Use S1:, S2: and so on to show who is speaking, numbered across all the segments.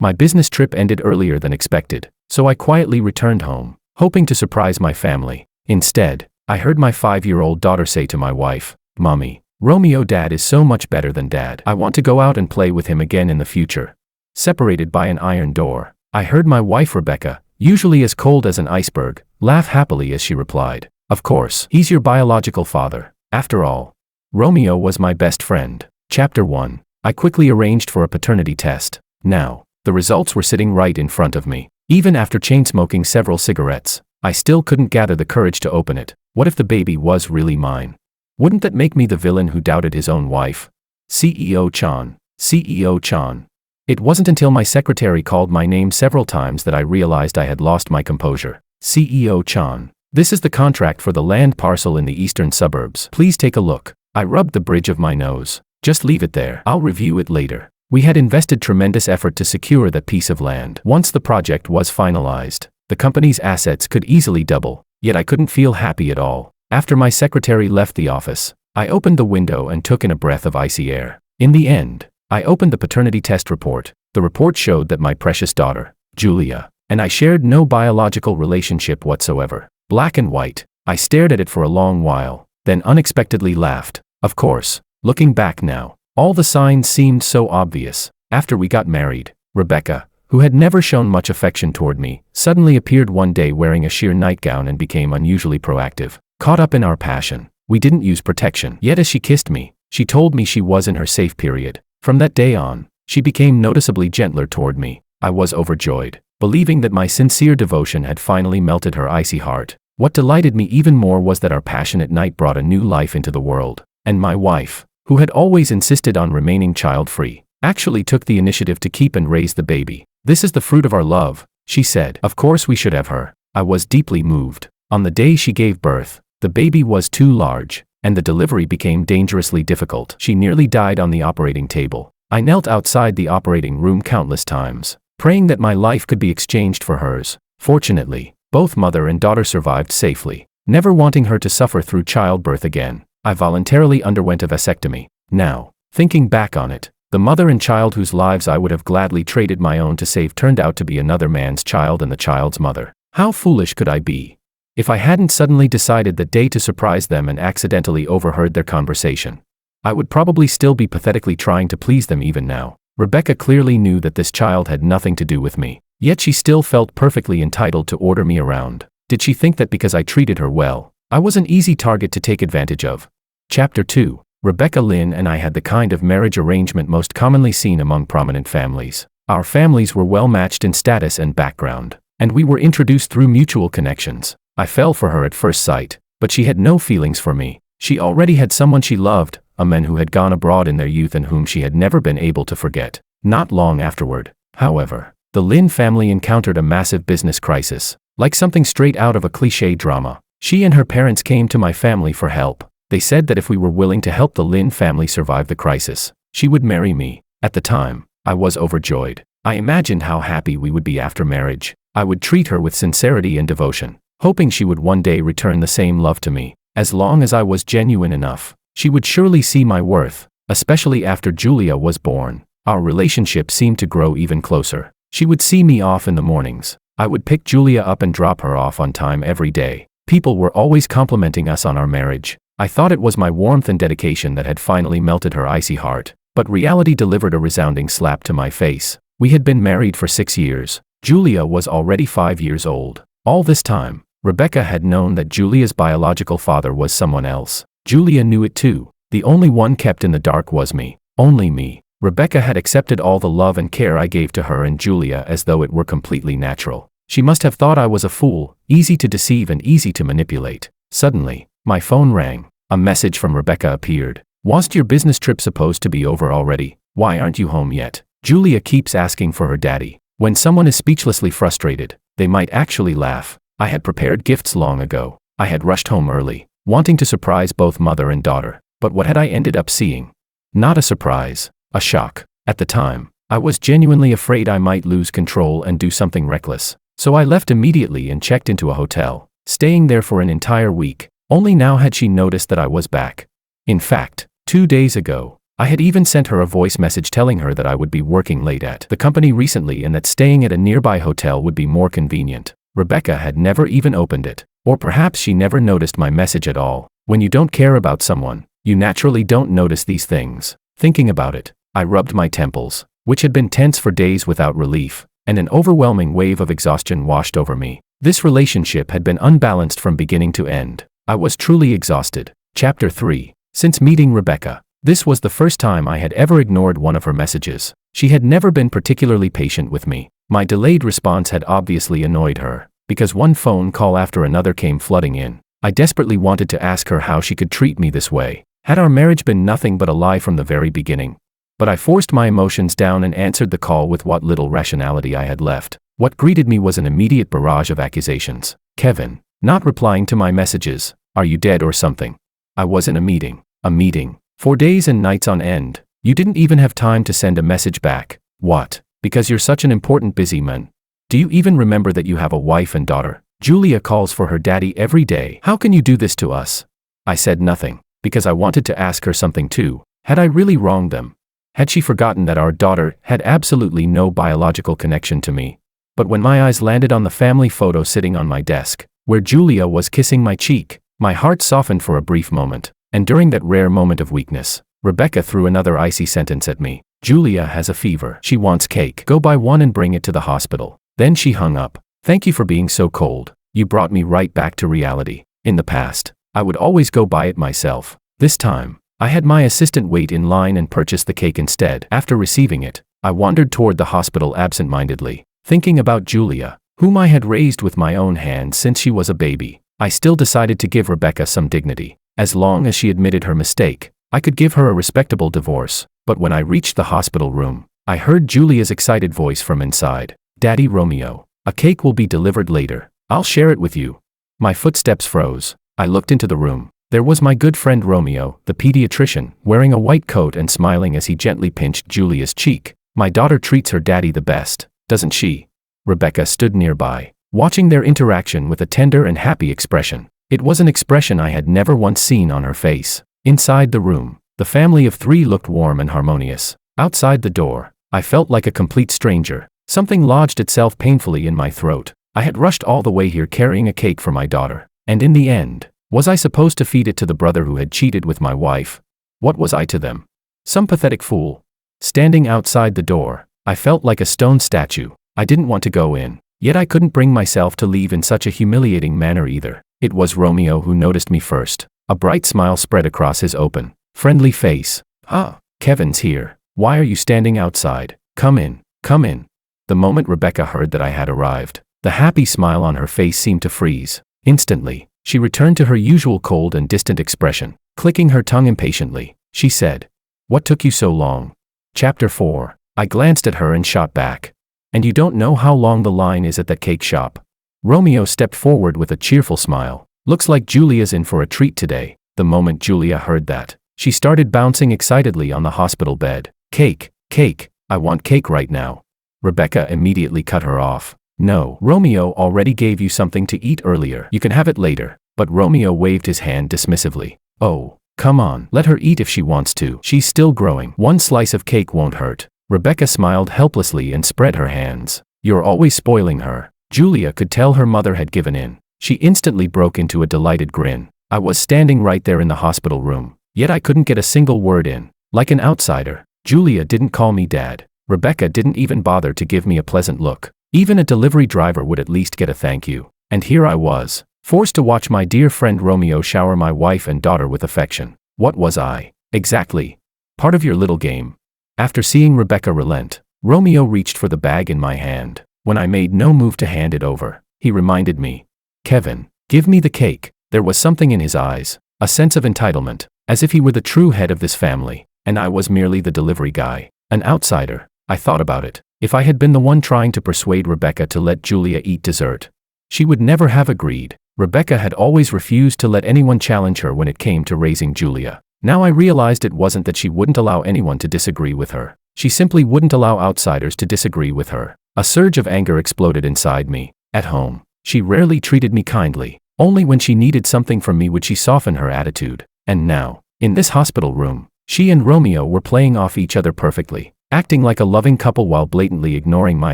S1: My business trip ended earlier than expected, so I quietly returned home, hoping to surprise my family. Instead, I heard my 5-year-old daughter say to my wife, "Mommy, Romeo Dad is so much better than Dad. I want to go out and play with him again in the future." Separated by an iron door, I heard my wife Rebecca, usually as cold as an iceberg, laugh happily as she replied, "Of course, he's your biological father. After all, Romeo was my best friend." Chapter 1. I quickly arranged for a paternity test. Now, the results were sitting right in front of me. Even after chain-smoking several cigarettes, I still couldn't gather the courage to open it. What if the baby was really mine? Wouldn't that make me the villain who doubted his own wife? CEO Chan. CEO Chan. It wasn't until my secretary called my name several times that I realized I had lost my composure. CEO Chan. "This is the contract for the land parcel in the eastern suburbs. Please take a look." I rubbed the bridge of my nose. "Just leave it there. I'll review it later." We had invested tremendous effort to secure that piece of land. Once the project was finalized, the company's assets could easily double, yet I couldn't feel happy at all. After my secretary left the office, I opened the window and took in a breath of icy air. In the end, I opened the paternity test report. The report showed that my precious daughter, Julia, and I shared no biological relationship whatsoever. Black and white. I stared at it for a long while, then unexpectedly laughed. Of course, looking back now, all the signs seemed so obvious. After we got married, Rebecca, who had never shown much affection toward me, suddenly appeared one day wearing a sheer nightgown and became unusually proactive. Caught up in our passion, we didn't use protection. Yet as she kissed me, she told me she was in her safe period. From that day on, she became noticeably gentler toward me. I was overjoyed, believing that my sincere devotion had finally melted her icy heart. What delighted me even more was that our passionate night brought a new life into the world, and my wife, who had always insisted on remaining child-free, actually took the initiative to keep and raise the baby. "This is the fruit of our love," she said. "Of course we should have her." I was deeply moved. On the day she gave birth, the baby was too large, and the delivery became dangerously difficult. She nearly died on the operating table. I knelt outside the operating room countless times, praying that my life could be exchanged for hers. Fortunately, both mother and daughter survived safely. Never wanting her to suffer through childbirth again, I voluntarily underwent a vasectomy. Now, thinking back on it, the mother and child whose lives I would have gladly traded my own to save turned out to be another man's child and the child's mother. How foolish could I be? If I hadn't suddenly decided that day to surprise them and accidentally overheard their conversation, I would probably still be pathetically trying to please them even now. Rebecca clearly knew that this child had nothing to do with me, yet she still felt perfectly entitled to order me around. Did she think that because I treated her well, I was an easy target to take advantage of? Chapter 2. Rebecca Lynn and I had the kind of marriage arrangement most commonly seen among prominent families. Our families were well matched in status and background, and we were introduced through mutual connections. I fell for her at first sight, but she had no feelings for me. She already had someone she loved, a man who had gone abroad in their youth and whom she had never been able to forget. Not long afterward, however, the Lynn family encountered a massive business crisis. Like something straight out of a cliché drama, she and her parents came to my family for help. They said that if we were willing to help the Lynn family survive the crisis, she would marry me. At the time, I was overjoyed. I imagined how happy we would be after marriage. I would treat her with sincerity and devotion, hoping she would one day return the same love to me. As long as I was genuine enough, she would surely see my worth, especially after Julia was born. Our relationship seemed to grow even closer. She would see me off in the mornings. I would pick Julia up and drop her off on time every day. People were always complimenting us on our marriage. I thought it was my warmth and dedication that had finally melted her icy heart, but reality delivered a resounding slap to my face. We had been married for 6 years. Julia was already 5 years old. All this time, Rebecca had known that Julia's biological father was someone else. Julia knew it too. The only one kept in the dark was me. Only me. Rebecca had accepted all the love and care I gave to her and Julia as though it were completely natural. She must have thought I was a fool, easy to deceive and easy to manipulate. Suddenly, my phone rang. A message from Rebecca appeared. "Wasn't your business trip supposed to be over already? Why aren't you home yet? Julia keeps asking for her daddy." When someone is speechlessly frustrated, they might actually laugh. I had prepared gifts long ago. I had rushed home early, wanting to surprise both mother and daughter. But what had I ended up seeing? Not a surprise, a shock. At the time, I was genuinely afraid I might lose control and do something reckless. So I left immediately and checked into a hotel, staying there for an entire week. Only now had she noticed that I was back. In fact, 2 days ago, I had even sent her a voice message telling her that I would be working late at the company recently and that staying at a nearby hotel would be more convenient. Rebecca had never even opened it. Or perhaps she never noticed my message at all. When you don't care about someone, you naturally don't notice these things. Thinking about it, I rubbed my temples, which had been tense for days without relief, and an overwhelming wave of exhaustion washed over me. This relationship had been unbalanced from beginning to end. I was truly exhausted. Chapter 3. Since meeting Rebecca, this was the first time I had ever ignored one of her messages. She had never been particularly patient with me. My delayed response had obviously annoyed her, because one phone call after another came flooding in. I desperately wanted to ask her how she could treat me this way. Had our marriage been nothing but a lie from the very beginning? But I forced my emotions down and answered the call with what little rationality I had left. What greeted me was an immediate barrage of accusations. Kevin, not replying to my messages. Are you dead or something? I was in a meeting. A meeting. For days and nights on end. You didn't even have time to send a message back. What? Because you're such an important busy man. Do you even remember that you have a wife and daughter? Julia calls for her daddy every day. How can you do this to us? I said nothing, because I wanted to ask her something too. Had I really wronged them? Had she forgotten that our daughter had absolutely no biological connection to me? But when my eyes landed on the family photo sitting on my desk, where Julia was kissing my cheek, my heart softened for a brief moment. And during that rare moment of weakness, Rebecca threw another icy sentence at me. Julia has a fever. She wants cake. Go buy one and bring it to the hospital. Then she hung up. Thank you for being so cold. You brought me right back to reality. In the past, I would always go buy it myself. This time, I had my assistant wait in line and purchase the cake instead. After receiving it, I wandered toward the hospital absent-mindedly, thinking about Julia, whom I had raised with my own hands since she was a baby. I still decided to give Rebecca some dignity. As long as she admitted her mistake, I could give her a respectable divorce. But when I reached the hospital room, I heard Julia's excited voice from inside. Daddy Romeo, a cake will be delivered later. I'll share it with you. My footsteps froze. I looked into the room. There was my good friend Romeo, the pediatrician, wearing a white coat and smiling as he gently pinched Julia's cheek. My daughter treats her daddy the best, doesn't she? Rebecca stood nearby, watching their interaction with a tender and happy expression. It was an expression I had never once seen on her face. Inside the room, the family of three looked warm and harmonious. Outside the door, I felt like a complete stranger. Something lodged itself painfully in my throat. I had rushed all the way here carrying a cake for my daughter. And in the end, was I supposed to feed it to the brother who had cheated with my wife? What was I to them? Some pathetic fool. Standing outside the door, I felt like a stone statue. I didn't want to go in, yet I couldn't bring myself to leave in such a humiliating manner either. It was Romeo who noticed me first. A bright smile spread across his open, friendly face. Ah, Kevin's here. Why are you standing outside? Come in, come in. The moment Rebecca heard that I had arrived, the happy smile on her face seemed to freeze. Instantly, she returned to her usual cold and distant expression. Clicking her tongue impatiently, she said, "What took you so long?" Chapter 4. I glanced at her and shot back. "And you don't know how long the line is at that cake shop?" Romeo stepped forward with a cheerful smile. "Looks like Julia's in for a treat today." The moment Julia heard that, she started bouncing excitedly on the hospital bed. "Cake, cake, I want cake right now." Rebecca immediately cut her off. "No, Romeo already gave you something to eat earlier. You can have it later." But Romeo waved his hand dismissively. "Oh, come on, let her eat if she wants to. She's still growing. One slice of cake won't hurt." Rebecca smiled helplessly and spread her hands. "You're always spoiling her." Julia could tell her mother had given in. She instantly broke into a delighted grin. I was standing right there in the hospital room, yet I couldn't get a single word in. Like an outsider, Julia didn't call me dad. Rebecca didn't even bother to give me a pleasant look. Even a delivery driver would at least get a thank you. And here I was, forced to watch my dear friend Romeo shower my wife and daughter with affection. What was I, exactly? Part of your little game? After seeing Rebecca relent, Romeo reached for the bag in my hand. When I made no move to hand it over, he reminded me, "Kevin, give me the cake." There was something in his eyes, a sense of entitlement, as if he were the true head of this family, and I was merely the delivery guy, an outsider. I thought about it. If I had been the one trying to persuade Rebecca to let Julia eat dessert, she would never have agreed. Rebecca had always refused to let anyone challenge her when it came to raising Julia. Now I realized it wasn't that she wouldn't allow anyone to disagree with her. She simply wouldn't allow outsiders to disagree with her. A surge of anger exploded inside me. At home, she rarely treated me kindly. Only when she needed something from me would she soften her attitude. And now, in this hospital room, She and Romeo were playing off each other perfectly, acting like a loving couple while blatantly ignoring my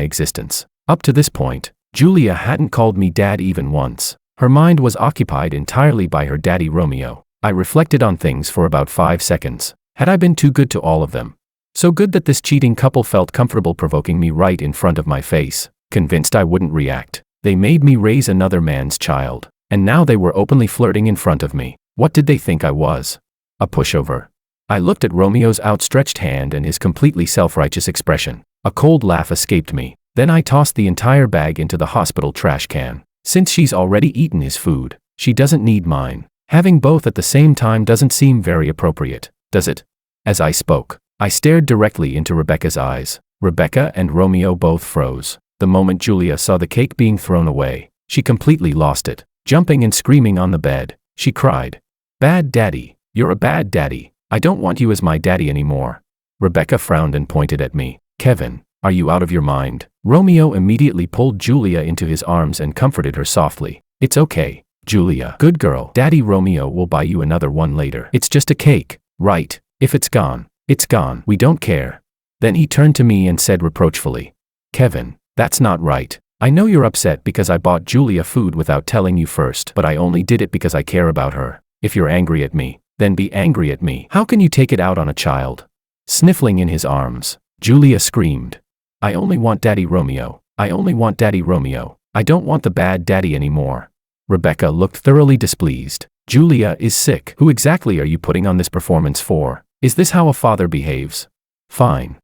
S1: existence. Up to this point, Julia hadn't called me dad even once. Her mind was occupied entirely by her daddy Romeo. I reflected on things for about 5 seconds. Had I been too good to all of them? So good that this cheating couple felt comfortable provoking me right in front of my face, convinced I wouldn't react. They made me raise another man's child, and now they were openly flirting in front of me. What did they think I was? A pushover? I looked at Romeo's outstretched hand and his completely self-righteous expression. A cold laugh escaped me. Then I tossed the entire bag into the hospital trash can. Since she's already eaten his food, she doesn't need mine. Having both at the same time doesn't seem very appropriate, does it? As I spoke, I stared directly into Rebecca's eyes. Rebecca and Romeo both froze. The moment Julia saw the cake being thrown away, she completely lost it. Jumping and screaming on the bed, she cried, "Bad daddy, you're a bad daddy. I don't want you as my daddy anymore." Rebecca frowned and pointed at me. "Kevin, are you out of your mind?" Romeo immediately pulled Julia into his arms and comforted her softly. "It's okay, Julia. Good girl. Daddy Romeo will buy you another one later. It's just a cake, right? If it's gone, it's gone. We don't care." Then he turned to me and said reproachfully, "Kevin, that's not right. I know you're upset because I bought Julia food without telling you first, but I only did it because I care about her. If you're angry at me, then be angry at me. How can you take it out on a child?" Sniffling in his arms, Julia screamed, "I only want Daddy Romeo. I only want Daddy Romeo. I don't want the bad daddy anymore." Rebecca looked thoroughly displeased. "Julia is sick. Who exactly are you putting on this performance for? Is this how a father behaves?" Fine.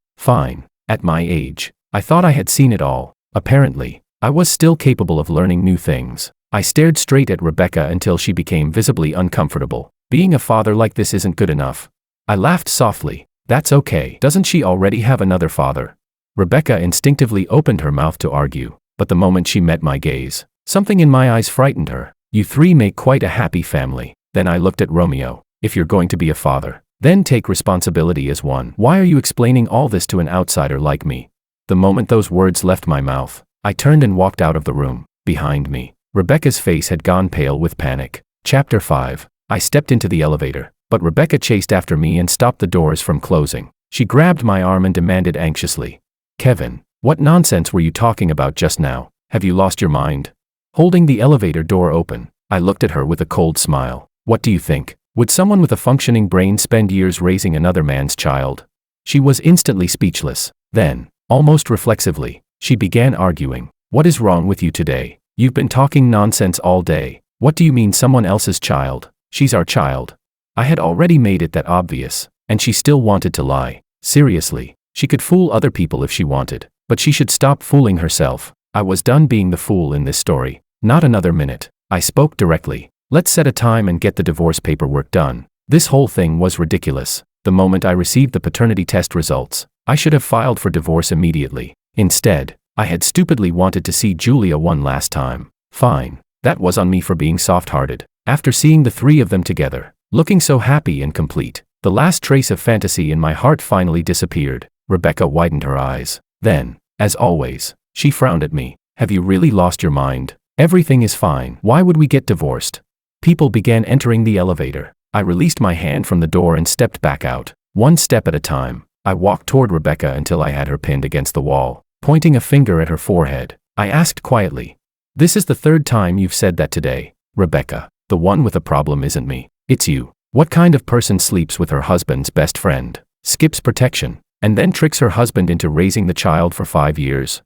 S1: At my age, I thought I had seen it all. Apparently, I was still capable of learning new things. I stared straight at Rebecca until she became visibly uncomfortable. Being a father like this isn't good enough. I laughed softly. "That's okay. Doesn't she already have another father?" Rebecca instinctively opened her mouth to argue, but the moment she met my gaze, something in my eyes frightened her. "You three make quite a happy family." Then I looked at Romeo. "If you're going to be a father, then take responsibility as one. Why are you explaining all this to an outsider like me?" The moment those words left my mouth, I turned and walked out of the room. Behind me, Rebecca's face had gone pale with panic. Chapter 5. I stepped into the elevator, but Rebecca chased after me and stopped the doors from closing. She grabbed my arm and demanded anxiously, "Kevin, what nonsense were you talking about just now? Have you lost your mind?" Holding the elevator door open, I looked at her with a cold smile. "What do you think? Would someone with a functioning brain spend years raising another man's child?" She was instantly speechless. Then, almost reflexively, she began arguing. "What is wrong with you today? You've been talking nonsense all day. What do you mean someone else's child? She's our child." I had already made it that obvious, and she still wanted to lie. Seriously, she could fool other people if she wanted, but she should stop fooling herself. I was done being the fool in this story. Not another minute. I spoke directly. "Let's set a time and get the divorce paperwork done." This whole thing was ridiculous. The moment I received the paternity test results, I should have filed for divorce immediately. Instead, I had stupidly wanted to see Julia one last time. Fine. That was on me for being soft-hearted. After seeing the three of them together, looking so happy and complete, the last trace of fantasy in my heart finally disappeared. Rebecca widened her eyes. Then, as always, she frowned at me. "Have you really lost your mind? Everything is fine. Why would we get divorced?" People began entering the elevator. I released my hand from the door and stepped back out. One step at a time, I walked toward Rebecca until I had her pinned against the wall. Pointing a finger at her forehead, I asked quietly, "This is the third time you've said that today, Rebecca. The one with a problem isn't me. It's you. What kind of person sleeps with her husband's best friend, skips protection, and then tricks her husband into raising the child for 5 years?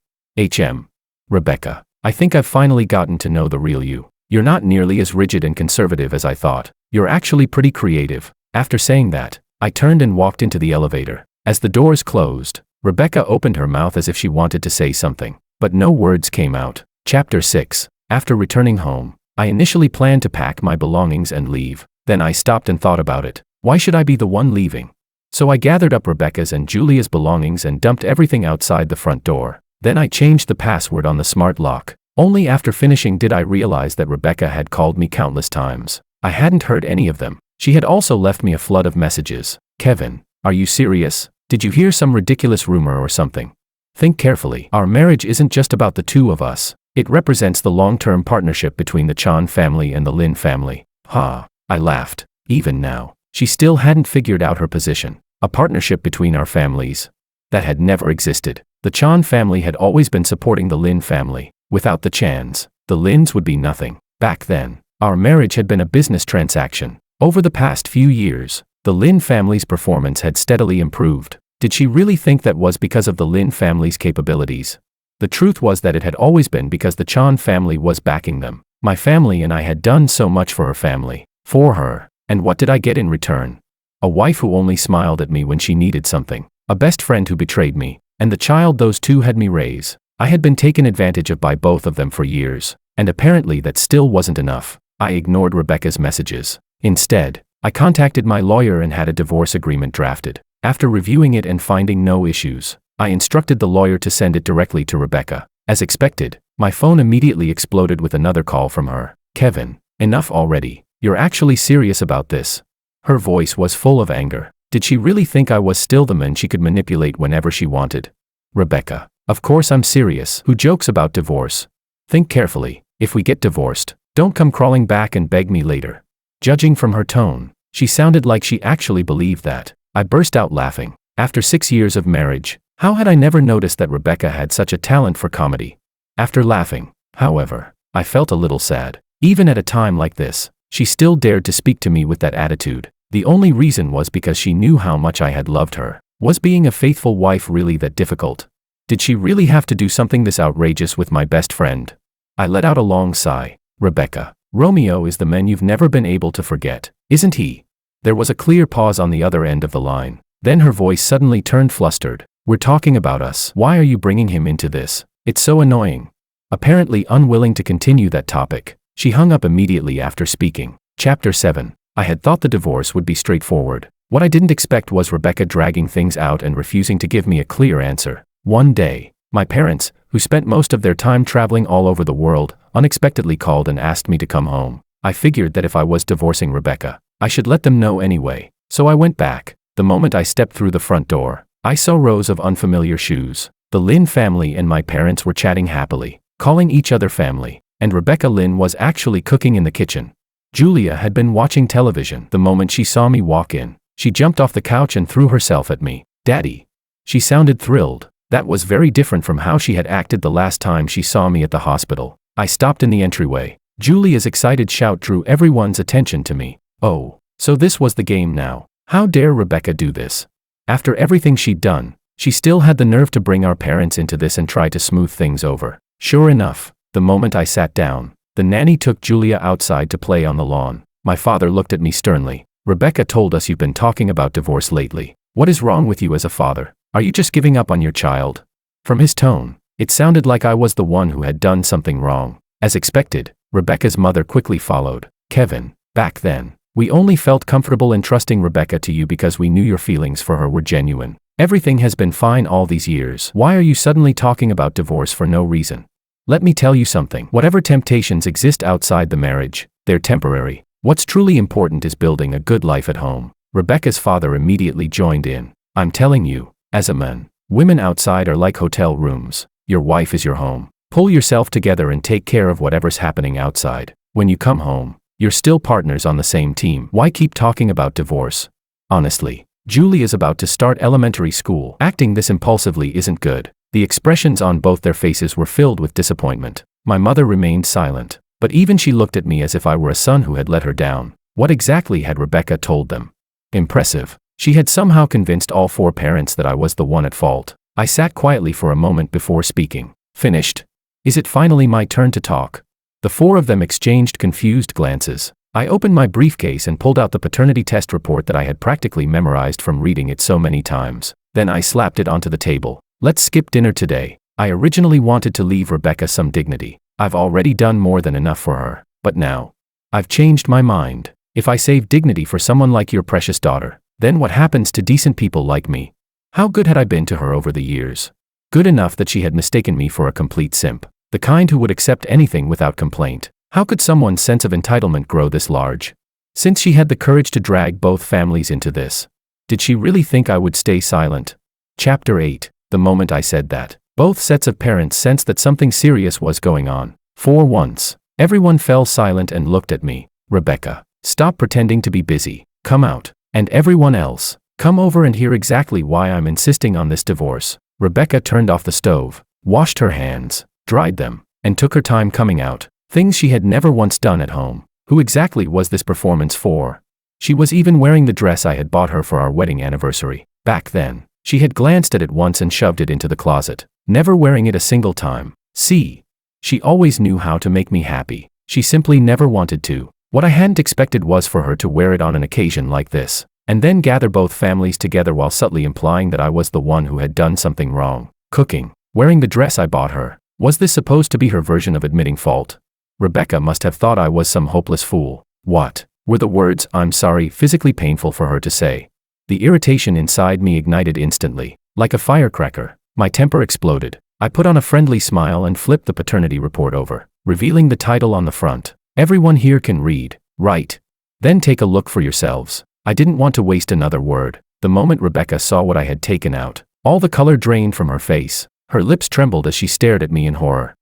S1: Rebecca, I think I've finally gotten to know the real you. You're not nearly as rigid and conservative as I thought. You're actually pretty creative." After saying that, I turned and walked into the elevator. As the doors closed, Rebecca opened her mouth as if she wanted to say something, but no words came out. Chapter 6. After returning home, I initially planned to pack my belongings and leave. Then I stopped and thought about it. Why should I be the one leaving? So I gathered up Rebecca's and Julia's belongings and dumped everything outside the front door. Then I changed the password on the smart lock. Only after finishing did I realize that Rebecca had called me countless times. I hadn't heard any of them. She had also left me a flood of messages. "Kevin, are you serious? Did you hear some ridiculous rumor or something? Think carefully. Our marriage isn't just about the two of us. It represents the long-term partnership between the Chan family and the Lin family." Ha! I laughed. Even now, She still hadn't figured out her position. A partnership between our families. That had never existed. The Chan family had always been supporting the Lin family. Without the Chans, the Lins would be nothing. Back then, our marriage had been a business transaction. Over the past few years, the Lin family's performance had steadily improved. Did she really think that was because of the Lin family's capabilities? The truth was that it had always been because the Chan family was backing them. My family and I had done so much for her family. For her. And what did I get in return? A wife who only smiled at me when she needed something. A best friend who betrayed me. And the child those two had me raise. I had been taken advantage of by both of them for years. And apparently that still wasn't enough. I ignored Rebecca's messages. Instead, I contacted my lawyer and had a divorce agreement drafted. After reviewing it and finding no issues, I instructed the lawyer to send it directly to Rebecca. As expected, my phone immediately exploded with another call from her. Kevin, enough already. You're actually serious about this? Her voice was full of anger. Did she really think I was still the man she could manipulate whenever she wanted? Rebecca, of course I'm serious. Who jokes about divorce? Think carefully. If we get divorced, don't come crawling back and beg me later. Judging from her tone, she sounded like she actually believed that. I burst out laughing. After 6 years of marriage, how had I never noticed that Rebecca had such a talent for comedy? After laughing, however, I felt a little sad. Even at a time like this, she still dared to speak to me with that attitude. The only reason was because she knew how much I had loved her. Was being a faithful wife really that difficult? Did she really have to do something this outrageous with my best friend? I let out a long sigh. Rebecca, Romeo is the man you've never been able to forget, isn't he? There was a clear pause on the other end of the line. Then her voice suddenly turned flustered. We're talking about us. Why are you bringing him into this? It's so annoying. Apparently unwilling to continue that topic, she hung up immediately after speaking. Chapter 7. I had thought the divorce would be straightforward. What I didn't expect was Rebecca dragging things out and refusing to give me a clear answer. One day, my parents, who spent most of their time traveling all over the world, unexpectedly called and asked me to come home. I figured that if I was divorcing Rebecca, I should let them know anyway. So I went back. The moment I stepped through the front door, I saw rows of unfamiliar shoes. The Lin family and my parents were chatting happily, calling each other family, and Rebecca Lin was actually cooking in the kitchen. Julia had been watching television. The moment she saw me walk in, she jumped off the couch and threw herself at me. Daddy. She sounded thrilled. That was very different from how she had acted the last time she saw me at the hospital. I stopped in the entryway. Julia's excited shout drew everyone's attention to me. Oh, so this was the game now. How dare Rebecca do this? After everything she'd done, she still had the nerve to bring our parents into this and try to smooth things over. Sure enough, the moment I sat down, the nanny took Julia outside to play on the lawn. My father looked at me sternly. Rebecca told us you've been talking about divorce lately. What is wrong with you as a father? Are you just giving up on your child? From his tone, it sounded like I was the one who had done something wrong. As expected, Rebecca's mother quickly followed. Kevin, back then, we only felt comfortable entrusting Rebecca to you because we knew your feelings for her were genuine. Everything has been fine all these years. Why are you suddenly talking about divorce for no reason? Let me tell you something. Whatever temptations exist outside the marriage, they're temporary. What's truly important is building a good life at home. Rebecca's father immediately joined in. I'm telling you, as a man, women outside are like hotel rooms. Your wife is your home. Pull yourself together and take care of whatever's happening outside. When you come home, you're still partners on the same team. Why keep talking about divorce? Honestly, Julie is about to start elementary school. Acting this impulsively isn't good. The expressions on both their faces were filled with disappointment. My mother remained silent, but even she looked at me as if I were a son who had let her down. What exactly had Rebecca told them? Impressive. She had somehow convinced all 4 parents that I was the one at fault. I sat quietly for a moment before speaking. Finished? Is it finally my turn to talk? The 4 of them exchanged confused glances. I opened my briefcase and pulled out the paternity test report that I had practically memorized from reading it so many times. Then I slapped it onto the table. Let's skip dinner today. I originally wanted to leave Rebecca some dignity. I've already done more than enough for her. But now, I've changed my mind. If I save dignity for someone like your precious daughter, then what happens to decent people like me? How good had I been to her over the years? Good enough that she had mistaken me for a complete simp. The kind who would accept anything without complaint. How could someone's sense of entitlement grow this large? Since she had the courage to drag both families into this, did she really think I would stay silent? Chapter 8. The moment I said that, both sets of parents sensed that something serious was going on. For once, everyone fell silent and looked at me. Rebecca, stop pretending to be busy. Come out. And everyone else, come over and hear exactly why I'm insisting on this divorce. Rebecca turned off the stove, washed her hands, dried them, and took her time coming out. Things she had never once done at home. Who exactly was this performance for? She was even wearing the dress I had bought her for our wedding anniversary. Back then, she had glanced at it once and shoved it into the closet, never wearing it a single time. See? She always knew how to make me happy. She simply never wanted to. What I hadn't expected was for her to wear it on an occasion like this, and then gather both families together while subtly implying that I was the one who had done something wrong. Cooking, wearing the dress I bought her. Was this supposed to be her version of admitting fault? Rebecca must have thought I was some hopeless fool. What? Were the words, "I'm sorry," physically painful for her to say? The irritation inside me ignited instantly. Like a firecracker, my temper exploded. I put on a friendly smile and flipped the paternity report over, revealing the title on the front. Everyone here can read, right? Then take a look for yourselves. I didn't want to waste another word. The moment Rebecca saw what I had taken out, all the color drained from her face. Her lips trembled as she stared at me in horror.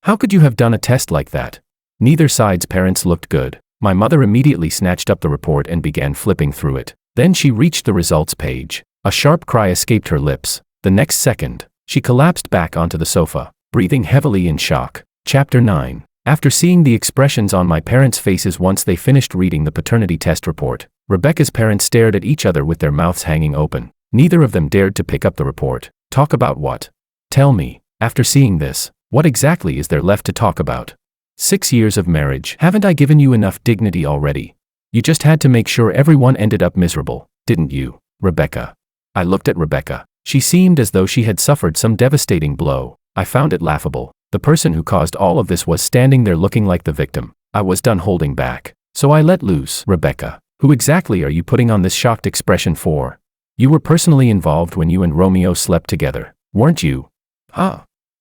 S1: How could you have done a test like that? Neither side's parents looked good. My mother immediately snatched up the report and began flipping through it. Then she reached the results page. A sharp cry escaped her lips. The next second, she collapsed back onto the sofa, breathing heavily in shock. Chapter 9. After seeing the expressions on my parents' faces once they finished reading the paternity test report, Rebecca's parents stared at each other with their mouths hanging open. Neither of them dared to pick up the report. Talk about what? Tell me, after seeing this, what exactly is there left to talk about? 6 years of marriage. Haven't I given you enough dignity already? You just had to make sure everyone ended up miserable, didn't you, Rebecca? I looked at Rebecca. She seemed as though she had suffered some devastating blow. I found it laughable. The person who caused all of this was standing there looking like the victim. I was done holding back. So I let loose. Rebecca, who exactly are you putting on this shocked expression for? You were personally involved when you and Romeo slept together, weren't you?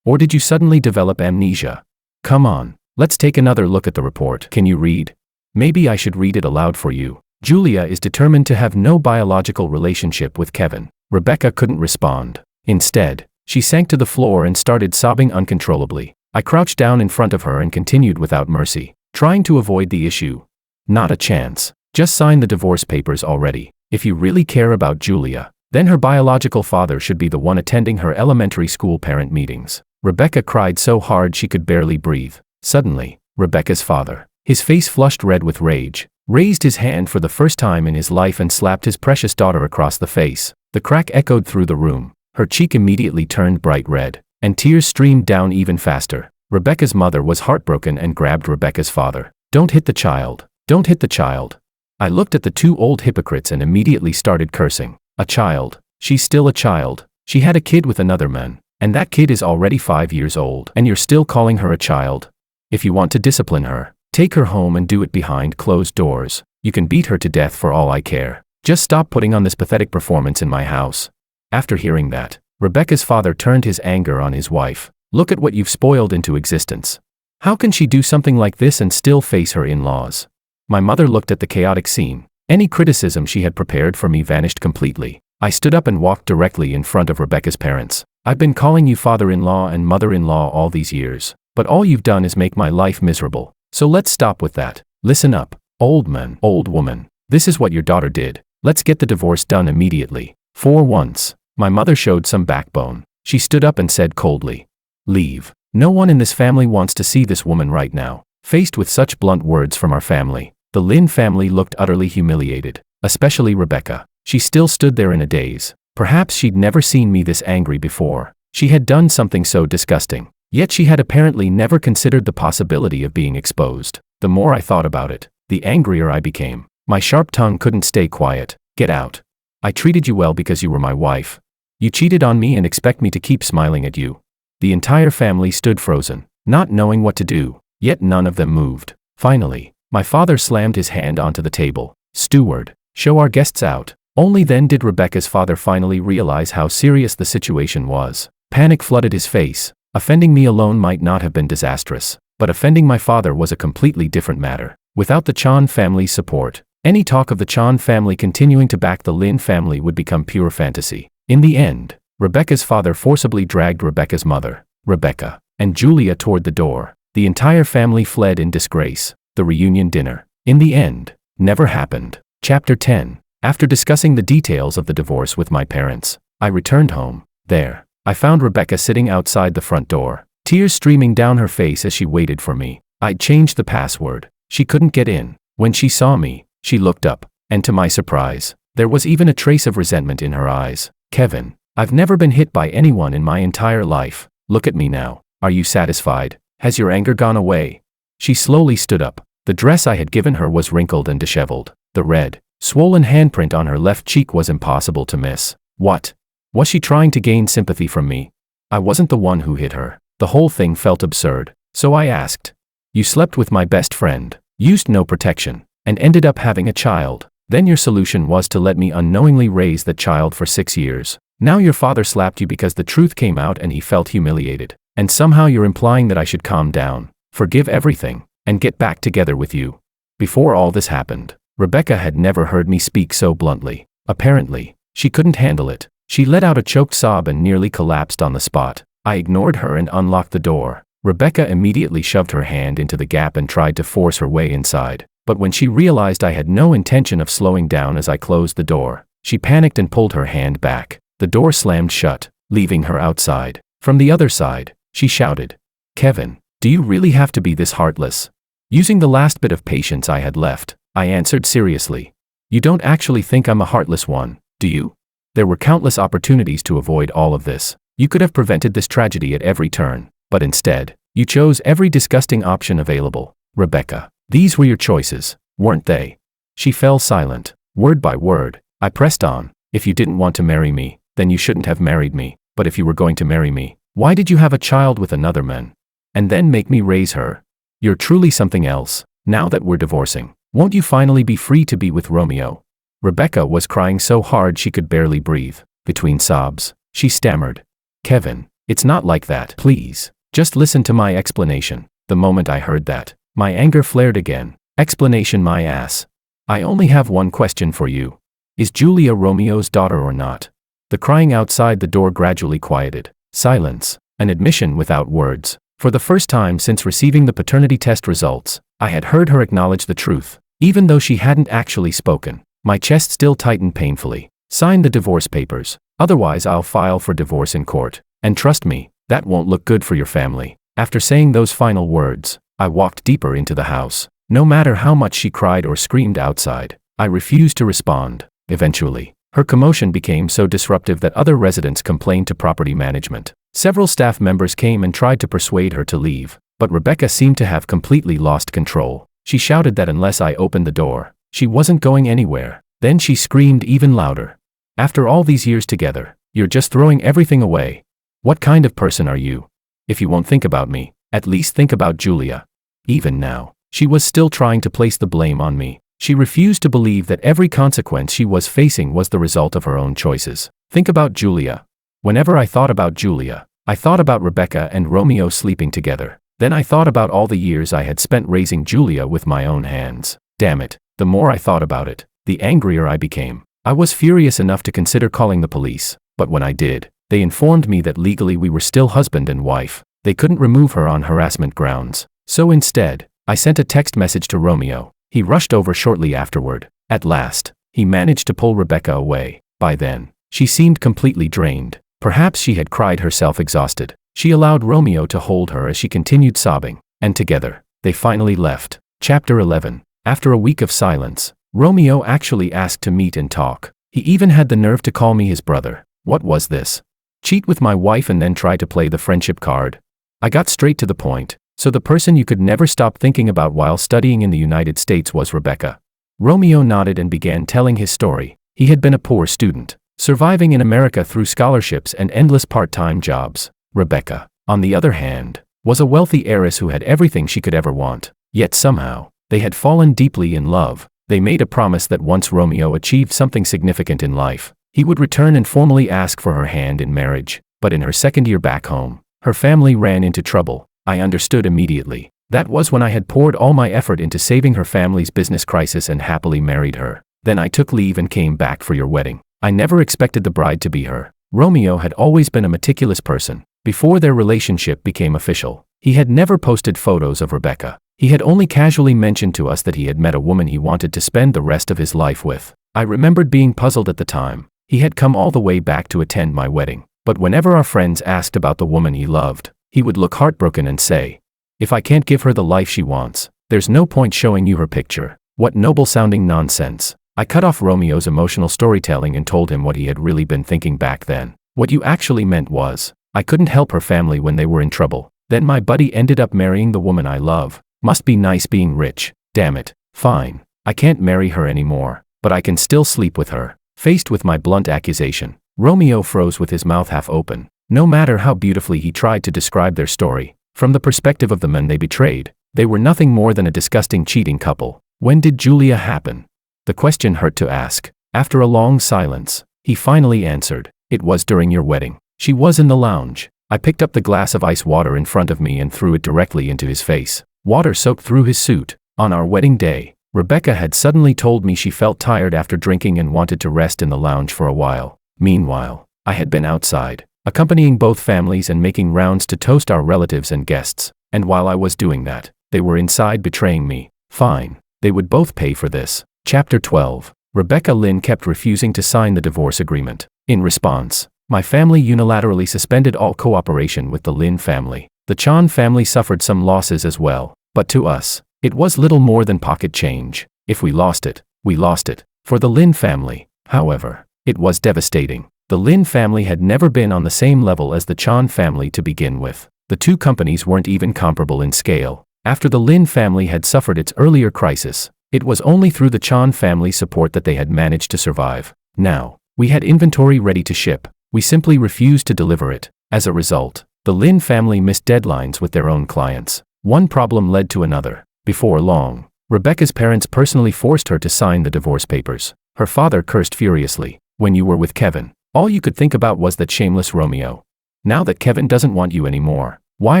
S1: Or did you suddenly develop amnesia? Come on, let's take another look at the report. Can you read? Maybe I should read it aloud for you. Julia is determined to have no biological relationship with Kevin. Rebecca couldn't respond. Instead, she sank to the floor and started sobbing uncontrollably. I crouched down in front of her and continued without mercy, trying to avoid the issue. Not a chance. Just sign the divorce papers already. If you really care about Julia, then her biological father should be the one attending her elementary school parent meetings. Rebecca cried so hard she could barely breathe. Suddenly, Rebecca's father, his face flushed red with rage, raised his hand for the first time in his life and slapped his precious daughter across the face. The crack echoed through the room. Her cheek immediately turned bright red, and tears streamed down even faster. Rebecca's mother was heartbroken and grabbed Rebecca's father. Don't hit the child. Don't hit the child. I looked at the two old hypocrites and immediately started cursing. A child. She's still a child. She had a kid with another man, and that kid is already 5 years old, and you're still calling her a child? If you want to discipline her, take her home and do it behind closed doors. You can beat her to death for all I care. Just stop putting on this pathetic performance in my house. After hearing that, Rebecca's father turned his anger on his wife. Look at what you've spoiled into existence. How can she do something like this and still face her in-laws? My mother looked at the chaotic scene. Any criticism she had prepared for me vanished completely. I stood up and walked directly in front of Rebecca's parents. I've been calling you father-in-law and mother-in-law all these years, but all you've done is make my life miserable. So let's stop with that. Listen up, old man, old woman. This is what your daughter did. Let's get the divorce done immediately. For once, my mother showed some backbone. She stood up and said coldly, "Leave. No one in this family wants to see this woman right now." Faced with such blunt words from our family, the Lin family looked utterly humiliated, especially Rebecca. She still stood there in a daze. Perhaps she'd never seen me this angry before. She had done something so disgusting, yet she had apparently never considered the possibility of being exposed. The more I thought about it, the angrier I became. My sharp tongue couldn't stay quiet. Get out. I treated you well because you were my wife. You cheated on me and expect me to keep smiling at you. The entire family stood frozen, not knowing what to do, yet none of them moved. Finally, my father slammed his hand onto the table. "Steward, show our guests out." Only then did Rebecca's father finally realize how serious the situation was. Panic flooded his face. Offending me alone might not have been disastrous, but offending my father was a completely different matter. Without the Chan family's support, any talk of the Chan family continuing to back the Lin family would become pure fantasy. In the end, Rebecca's father forcibly dragged Rebecca's mother, Rebecca, and Julia toward the door. The entire family fled in disgrace. The reunion dinner, in the end, never happened. Chapter 10. After discussing the details of the divorce with my parents, I returned home. There, I found Rebecca sitting outside the front door, tears streaming down her face as she waited for me. I'd changed the password. She couldn't get in. When she saw me, she looked up, and to my surprise, there was even a trace of resentment in her eyes. "Kevin, I've never been hit by anyone in my entire life. Look at me now. Are you satisfied? Has your anger gone away?" She slowly stood up. The dress I had given her was wrinkled and disheveled. The red, swollen handprint on her left cheek was impossible to miss. What? Was she trying to gain sympathy from me? I wasn't the one who hit her. The whole thing felt absurd. So I asked, "You slept with my best friend, used no protection, and ended up having a child. Then your solution was to let me unknowingly raise that child for 6 years. Now your father slapped you because the truth came out and he felt humiliated. And somehow you're implying that I should calm down, forgive everything, and get back together with you." Before all this happened, Rebecca had never heard me speak so bluntly. Apparently, she couldn't handle it. She let out a choked sob and nearly collapsed on the spot. I ignored her and unlocked the door. Rebecca immediately shoved her hand into the gap and tried to force her way inside. But when she realized I had no intention of slowing down as I closed the door, she panicked and pulled her hand back. The door slammed shut, leaving her outside. From the other side, she shouted, "Kevin, do you really have to be this heartless?" Using the last bit of patience I had left, I answered seriously, "You don't actually think I'm a heartless one, do you? There were countless opportunities to avoid all of this. You could have prevented this tragedy at every turn, but instead, you chose every disgusting option available. Rebecca, these were your choices, weren't they?" She fell silent. Word by word, I pressed on, "If you didn't want to marry me, then you shouldn't have married me. But if you were going to marry me, why did you have a child with another man? And then make me raise her? You're truly something else. Now that we're divorcing, won't you finally be free to be with Romeo?" Rebecca was crying so hard she could barely breathe. Between sobs, she stammered, "Kevin, it's not like that. Please, just listen to my explanation." The moment I heard that, my anger flared again. "Explanation my ass. I only have one question for you. Is Julia Romeo's daughter or not?" The crying outside the door gradually quieted. Silence, an admission without words. For the first time since receiving the paternity test results, I had heard her acknowledge the truth, even though she hadn't actually spoken. My chest still tightened painfully. "Sign the divorce papers, otherwise I'll file for divorce in court. And trust me, that won't look good for your family." After saying those final words, I walked deeper into the house. No matter how much she cried or screamed outside, I refused to respond. Eventually, her commotion became so disruptive that other residents complained to property management. Several staff members came and tried to persuade her to leave, but Rebecca seemed to have completely lost control. She shouted that unless I opened the door, she wasn't going anywhere. Then she screamed even louder, "After all these years together, you're just throwing everything away. What kind of person are you? If you won't think about me, at least think about Julia." Even now, she was still trying to place the blame on me. She refused to believe that every consequence she was facing was the result of her own choices. Think about Julia. Whenever I thought about Julia, I thought about Rebecca and Romeo sleeping together. Then I thought about all the years I had spent raising Julia with my own hands. Damn it, the more I thought about it, the angrier I became. I was furious enough to consider calling the police, but when I did, they informed me that legally we were still husband and wife. They couldn't remove her on harassment grounds. So instead, I sent a text message to Romeo. He rushed over shortly afterward. At last, he managed to pull Rebecca away. By then, she seemed completely drained. Perhaps she had cried herself exhausted. She allowed Romeo to hold her as she continued sobbing, and together, they finally left. Chapter 11. After a week of silence, Romeo actually asked to meet and talk. He even had the nerve to call me his brother. What was this? Cheat with my wife and then try to play the friendship card? I got straight to the point. So the person you could never stop thinking about while studying in the United States was Rebecca. Romeo nodded and began telling his story. He had been a poor student, surviving in America through scholarships and endless part-time jobs. Rebecca, on the other hand, was a wealthy heiress who had everything she could ever want. Yet somehow, they had fallen deeply in love. They made a promise that once Romeo achieved something significant in life, he would return and formally ask for her hand in marriage. But in her second year back home, her family ran into trouble. I understood immediately. That was when I had poured all my effort into saving her family's business crisis and happily married her. Then I took leave and came back for your wedding. I never expected the bride to be her. Romeo had always been a meticulous person. Before their relationship became official, he had never posted photos of Rebecca. He had only casually mentioned to us that he had met a woman he wanted to spend the rest of his life with. I remembered being puzzled at the time. He had come all the way back to attend my wedding. But whenever our friends asked about the woman he loved, he would look heartbroken and say, "If I can't give her the life she wants, there's no point showing you her picture." What noble-sounding nonsense. I cut off Romeo's emotional storytelling and told him what he had really been thinking back then. What you actually meant was, I couldn't help her family when they were in trouble. Then my buddy ended up marrying the woman I love. Must be nice being rich. Damn it. Fine. I can't marry her anymore, but I can still sleep with her. Faced with my blunt accusation, Romeo froze with his mouth half open. No matter how beautifully he tried to describe their story, from the perspective of the men they betrayed, they were nothing more than a disgusting cheating couple. When did Julia happen? The question hurt to ask. After a long silence, he finally answered, "It was during your wedding. She was in the lounge." I picked up the glass of ice water in front of me and threw it directly into his face. Water soaked through his suit. On our wedding day, Rebecca had suddenly told me she felt tired after drinking and wanted to rest in the lounge for a while. Meanwhile, I had been outside, accompanying both families and making rounds to toast our relatives and guests, and while I was doing that, they were inside betraying me. Fine, they would both pay for this. Chapter 12. Rebecca Lynn kept refusing to sign the divorce agreement. In response, my family unilaterally suspended all cooperation with the Lynn family. The Chan family suffered some losses as well, but to us, it was little more than pocket change. If we lost it, we lost it. For the Lynn family, however, it was devastating. The Lynn family had never been on the same level as the Chan family to begin with. The two companies weren't even comparable in scale. After the Lynn family had suffered its earlier crisis, it was only through the Chan family's support that they had managed to survive. Now, we had inventory ready to ship. We simply refused to deliver it. As a result, the Lynn family missed deadlines with their own clients. One problem led to another. Before long, Rebecca's parents personally forced her to sign the divorce papers. Her father cursed furiously. "When you were with Kevin, all you could think about was that shameless Romeo. Now that Kevin doesn't want you anymore, why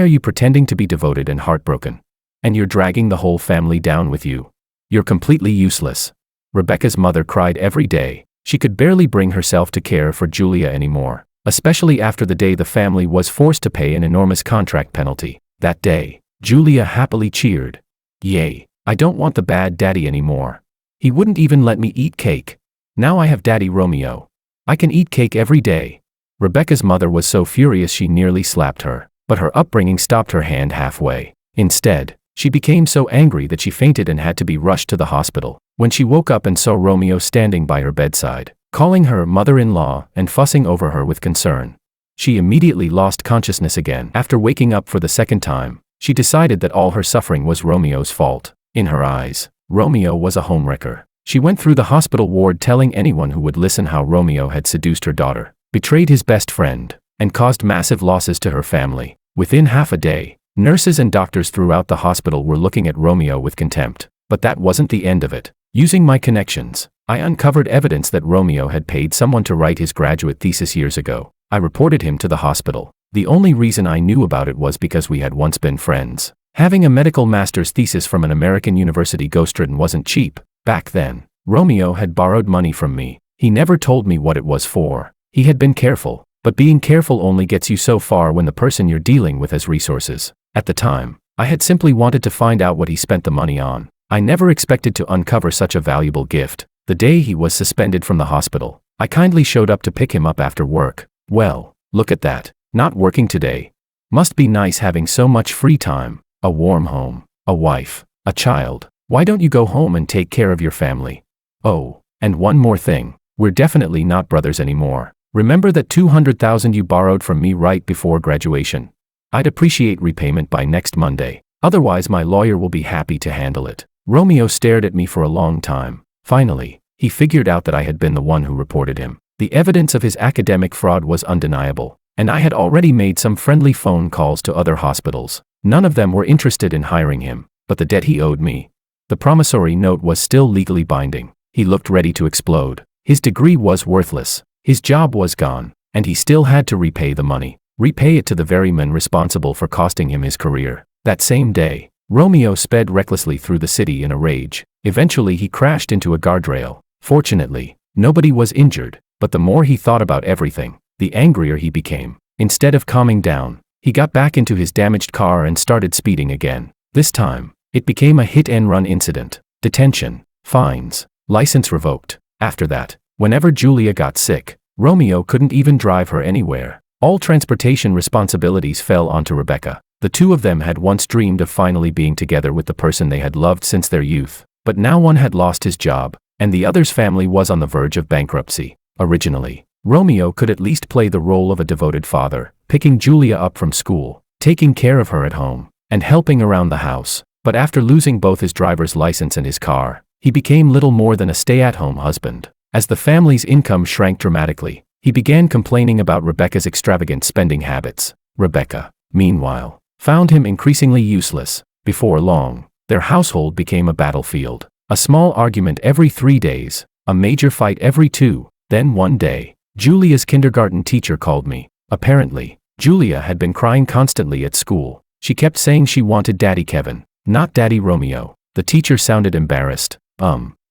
S1: are you pretending to be devoted and heartbroken? And you're dragging the whole family down with you. You're completely useless." Rebecca's mother cried every day. She could barely bring herself to care for Julia anymore, especially after the day the family was forced to pay an enormous contract penalty. That day, Julia happily cheered. "Yay, I don't want the bad daddy anymore. He wouldn't even let me eat cake. Now I have Daddy Romeo. I can eat cake every day." Rebecca's mother was so furious she nearly slapped her, but her upbringing stopped her hand halfway. Instead, she became so angry that she fainted and had to be rushed to the hospital. When she woke up and saw Romeo standing by her bedside, calling her mother-in-law and fussing over her with concern, she immediately lost consciousness again. After waking up for the second time, she decided that all her suffering was Romeo's fault. In her eyes, Romeo was a homewrecker. She went through the hospital ward telling anyone who would listen how Romeo had seduced her daughter, betrayed his best friend, and caused massive losses to her family. Within half a day, nurses and doctors throughout the hospital were looking at Romeo with contempt. But that wasn't the end of it. Using my connections, I uncovered evidence that Romeo had paid someone to write his graduate thesis years ago. I reported him to the hospital. The only reason I knew about it was because we had once been friends. Having a medical master's thesis from an American university ghostwritten wasn't cheap. Back then, Romeo had borrowed money from me. He never told me what it was for. He had been careful, but being careful only gets you so far when the person you're dealing with has resources. At the time, I had simply wanted to find out what he spent the money on. I never expected to uncover such a valuable gift. The day he was suspended from the hospital, I kindly showed up to pick him up after work. Well, look at that. Not working today. Must be nice having so much free time. A warm home, a wife, a child. Why don't you go home and take care of your family? Oh, and one more thing. We're definitely not brothers anymore. Remember that $200,000 you borrowed from me right before graduation? I'd appreciate repayment by next Monday. Otherwise my lawyer will be happy to handle it. Romeo stared at me for a long time. Finally, he figured out that I had been the one who reported him. The evidence of his academic fraud was undeniable, and I had already made some friendly phone calls to other hospitals. None of them were interested in hiring him, but the debt he owed me. The promissory note was still legally binding. He looked ready to explode. His degree was worthless. His job was gone, and he still had to repay the money. Repay it to the very men responsible for costing him his career. That same day, Romeo sped recklessly through the city in a rage. Eventually he crashed into a guardrail. Fortunately, nobody was injured, but the more he thought about everything, the angrier he became. Instead of calming down, he got back into his damaged car and started speeding again. This time, it became a hit-and-run incident. Detention, fines, license revoked. After that, whenever Julia got sick, Romeo couldn't even drive her anywhere. All transportation responsibilities fell onto Rebecca. The two of them had once dreamed of finally being together with the person they had loved since their youth, but now one had lost his job, and the other's family was on the verge of bankruptcy. Originally, Romeo could at least play the role of a devoted father, picking Julia up from school, taking care of her at home, and helping around the house. But after losing both his driver's license and his car, he became little more than a stay-at-home husband. As the family's income shrank dramatically, he began complaining about Rebecca's extravagant spending habits. Rebecca, meanwhile, found him increasingly useless. Before long, their household became a battlefield. A small argument every 3 days, a major fight every 2. Then one day, Julia's kindergarten teacher called me. Apparently, Julia had been crying constantly at school. She kept saying she wanted Daddy Kevin, not Daddy Romeo. The teacher sounded embarrassed.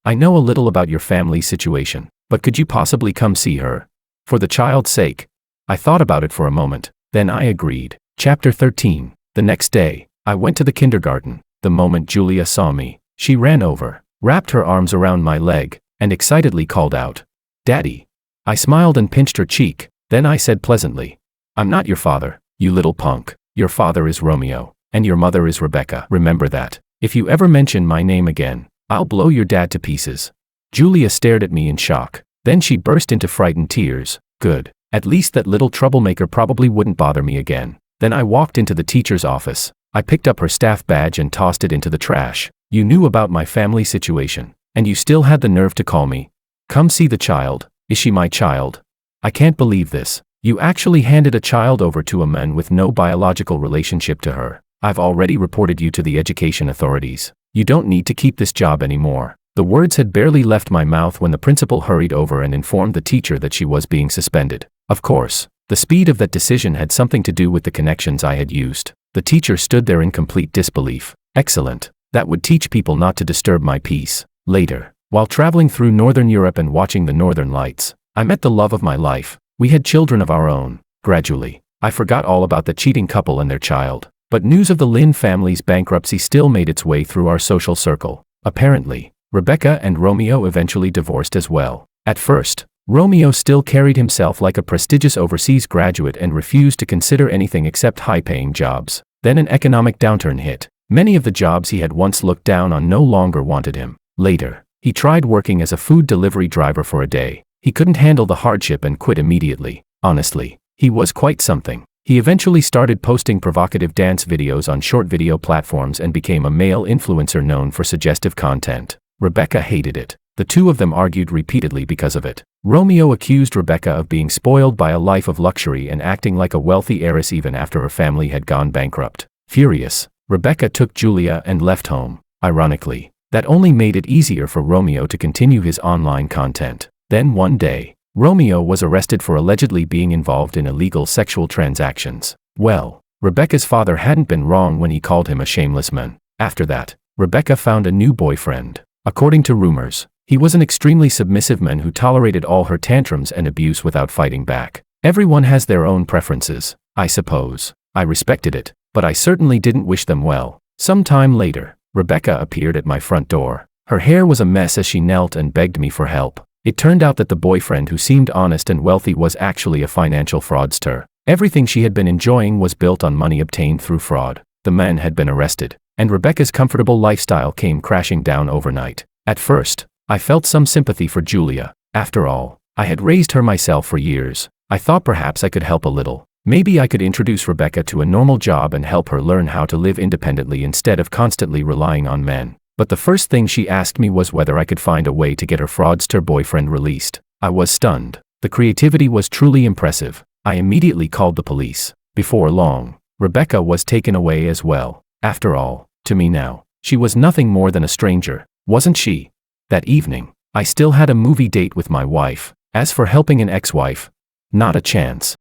S1: I know a little about your family situation, but could you possibly come see her? For the child's sake. I thought about it for a moment, then I agreed. Chapter 13. The next day, I went to the kindergarten. The moment Julia saw me, she ran over, wrapped her arms around my leg, and excitedly called out, "Daddy." I smiled and pinched her cheek, then I said pleasantly, "I'm not your father, you little punk. Your father is Romeo, and your mother is Rebecca. Remember that. If you ever mention my name again, I'll blow your dad to pieces." Julia stared at me in shock. Then she burst into frightened tears. Good. At least that little troublemaker probably wouldn't bother me again. Then I walked into the teacher's office. I picked up her staff badge and tossed it into the trash. "You knew about my family situation, and you still had the nerve to call me. Come see the child. Is she my child? I can't believe this. You actually handed a child over to a man with no biological relationship to her. I've already reported you to the education authorities. You don't need to keep this job anymore." The words had barely left my mouth when the principal hurried over and informed the teacher that she was being suspended. Of course, the speed of that decision had something to do with the connections I had used. The teacher stood there in complete disbelief. Excellent. That would teach people not to disturb my peace. Later, while traveling through Northern Europe and watching the Northern Lights, I met the love of my life. We had children of our own. Gradually, I forgot all about the cheating couple and their child. But news of the Lynn family's bankruptcy still made its way through our social circle. Apparently, Rebecca and Romeo eventually divorced as well. At first, Romeo still carried himself like a prestigious overseas graduate and refused to consider anything except high-paying jobs. Then an economic downturn hit. Many of the jobs he had once looked down on no longer wanted him. Later, he tried working as a food delivery driver for a day. He couldn't handle the hardship and quit immediately. Honestly, he was quite something. He eventually started posting provocative dance videos on short video platforms and became a male influencer known for suggestive content. Rebecca hated it. The two of them argued repeatedly because of it. Romeo accused Rebecca of being spoiled by a life of luxury and acting like a wealthy heiress even after her family had gone bankrupt. Furious, Rebecca took Julia and left home. Ironically, that only made it easier for Romeo to continue his online content. Then one day, Romeo was arrested for allegedly being involved in illegal sexual transactions. Well, Rebecca's father hadn't been wrong when he called him a shameless man. After that, Rebecca found a new boyfriend. According to rumors, he was an extremely submissive man who tolerated all her tantrums and abuse without fighting back. Everyone has their own preferences, I suppose. I respected it, but I certainly didn't wish them well. Some time later, Rebecca appeared at my front door. Her hair was a mess as she knelt and begged me for help. It turned out that the boyfriend who seemed honest and wealthy was actually a financial fraudster. Everything she had been enjoying was built on money obtained through fraud. The man had been arrested, and Rebecca's comfortable lifestyle came crashing down overnight. At first, I felt some sympathy for Julia. After all, I had raised her myself for years. I thought perhaps I could help a little. Maybe I could introduce Rebecca to a normal job and help her learn how to live independently instead of constantly relying on men. But the first thing she asked me was whether I could find a way to get her fraudster boyfriend released. I was stunned. The creativity was truly impressive. I immediately called the police. Before long, Rebecca was taken away as well. After all, to me now, she was nothing more than a stranger, wasn't she? That evening, I still had a movie date with my wife. As for helping an ex-wife, not a chance.